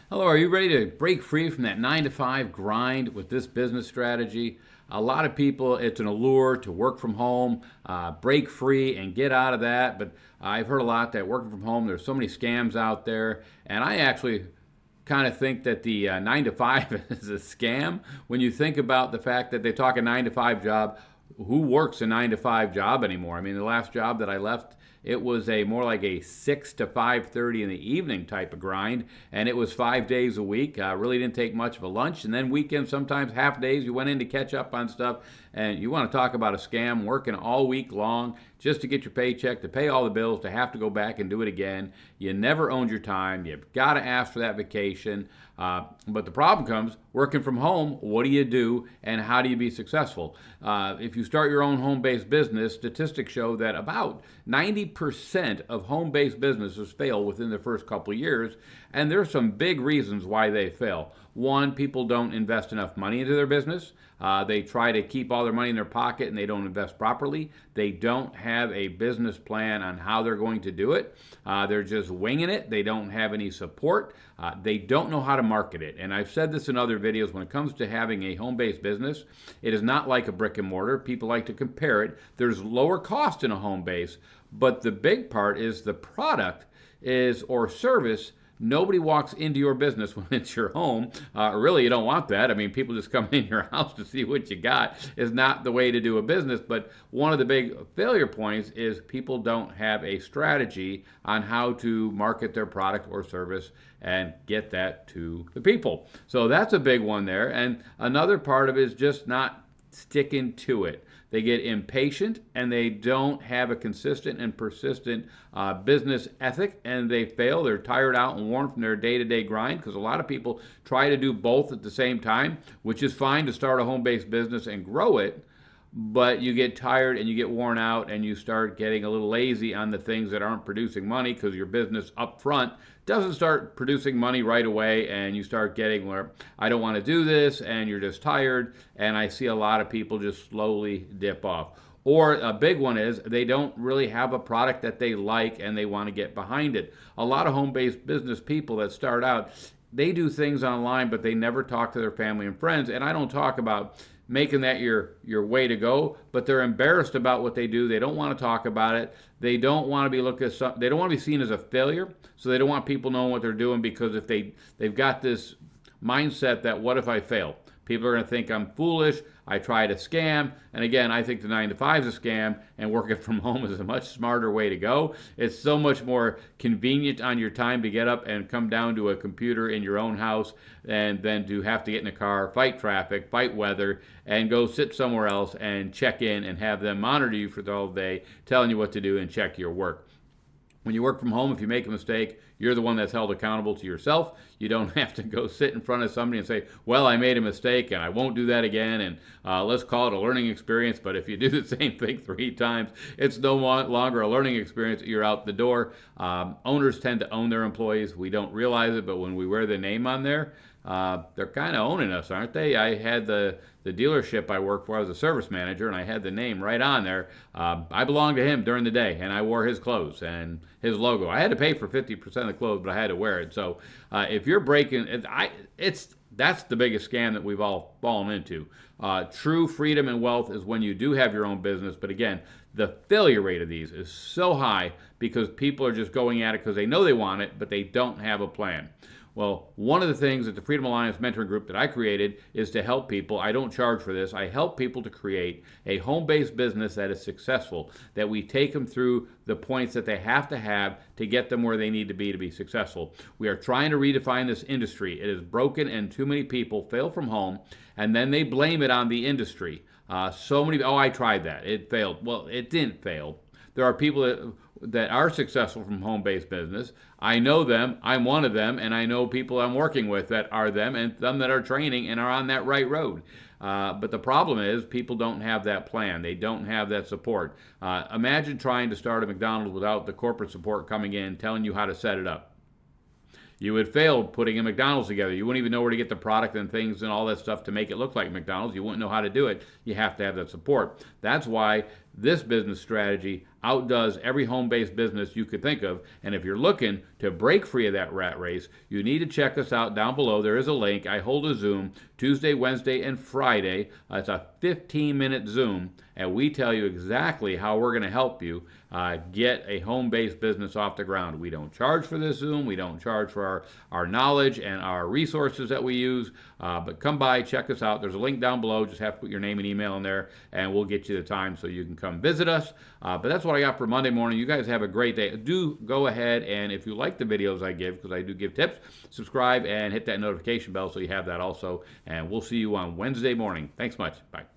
Hello, are you ready to break free from that 9 to 5 grind with this business strategy? A lot of people, it's an allure to work from home, break free, and get out of that. But I've heard a lot that working from home, there's so many scams out there. And I actually kind of think that the 9 to 5 is a scam when you think about the fact that they talk a 9 to 5 job. Who works a 9 to 5 job anymore? I mean, the last job that I left, it was a more like a 6 to 5:30 in the evening type of grind, and it was 5 days a week. Really didn't take much of a lunch, and then weekends, sometimes half days. You went in to catch up on stuff, and you want to talk about a scam, working all week long just to get your paycheck, to pay all the bills, to have to go back and do it again. You never owned your time. You've got to ask for that vacation. But the problem comes working from home. What do you do, and how do you be successful? If you start your own home-based business, statistics show that about 90% of home-based businesses fail within the first couple of years, and there's some big reasons why they fail. One, people don't invest enough money into their business. They try to keep all their money in their pocket and they don't invest properly. They don't have a business plan on how they're going to do it. They're just winging it. They don't have any support. They don't know how to market it. And I've said this in other videos, when it comes to having a home-based business, it is not like a brick and mortar. People like to compare it. There's lower cost in a home base, but the big part is the product is or service. Nobody walks into your business when it's your home. Really, you don't want that. I mean, people just come in your house to see what you got is not the way to do a business. But one of the big failure points is people don't have a strategy on how to market their product or service and get that to the people. So that's a big one there. And another part of it is just not sticking to it. They get impatient and they don't have a consistent and persistent business ethic, and they fail. They're tired out and worn from their day-to-day grind, because a lot of people try to do both at the same time, which is fine to start a home-based business and grow it. But you get tired and you get worn out and you start getting a little lazy on the things that aren't producing money, because your business up front doesn't start producing money right away, and you start getting where I don't want to do this, and you're just tired. And I see a lot of people just slowly dip off. Or a big one is they don't really have a product that they like and they want to get behind it. A lot of home-based business people that start out, they do things online, but they never talk to their family and friends. And I don't talk about making that your way to go, but they're embarrassed about what they do. They don't want to talk about it. They don't want to be looked at. They don't want to be seen as a failure. So they don't want people knowing what they're doing, because if they've got this mindset that, what if I fail? People are going to think I'm foolish. I tried a scam. And again, I think the 9 to 5 is a scam, and working from home is a much smarter way to go. It's so much more convenient on your time to get up and come down to a computer in your own house, and then to have to get in a car, fight traffic, fight weather, and go sit somewhere else and check in and have them monitor you for the whole day, telling you what to do and check your work. When you work from home, if you make a mistake, you're the one that's held accountable to yourself. You don't have to go sit in front of somebody and say, well, I made a mistake and I won't do that again, and let's call it a learning experience. But if you do the same thing 3 times, it's no longer a learning experience. You're out the door. Owners tend to own their employees. We don't realize it, but when we wear the name on there, they're kind of owning us, aren't they? I had the dealership I worked for. I was a service manager, and I had the name right on there. I belonged to him during the day, and I wore his clothes and his logo. I had to pay for 50% of the clothes, but I had to wear it. So if you're breaking, that's the biggest scam that we've all fallen into. True freedom and wealth is when you do have your own business. But again, the failure rate of these is so high because people are just going at it because they know they want it, but they don't have a plan. Well, one of the things that the Freedom Alliance mentoring group that I created is to help people. I don't charge for this. I help people to create a home-based business that is successful, that we take them through the points that they have to get them where they need to be successful. We are trying to redefine this industry. It is broken, and too many people fail from home, and then they blame it on the industry. I tried that. It failed. Well, it didn't fail. There are people that are successful from home-based business. I know them. I'm one of them, and I know people I'm working with that are them, and some that are training and are on that right road. But the problem is people don't have that plan. They don't have that support. Imagine trying to start a McDonald's without the corporate support coming in, telling you how to set it up. You would fail putting a McDonald's together. You wouldn't even know where to get the product and things and all that stuff to make it look like McDonald's. You wouldn't know how to do it. You have to have that support. That's why this business strategy outdoes every home-based business you could think of. And if you're looking to break free of that rat race, you need to check us out down below. There is a link. I hold a Zoom Tuesday, Wednesday, and Friday. It's a 15-minute Zoom, and we tell you exactly how we're going to help you get a home-based business off the ground. We don't charge for this Zoom. We don't charge for our knowledge and our resources that we use. But come by, check us out. There's a link down below. Just have to put your name and email in there, and we'll get you the time so you can come visit us. But that's what I got for Monday morning. You guys have a great day. Do go ahead, and if you like the videos I give, because I do give tips, subscribe and hit that notification bell so you have that also. And we'll see you on Wednesday morning. Thanks much. Bye.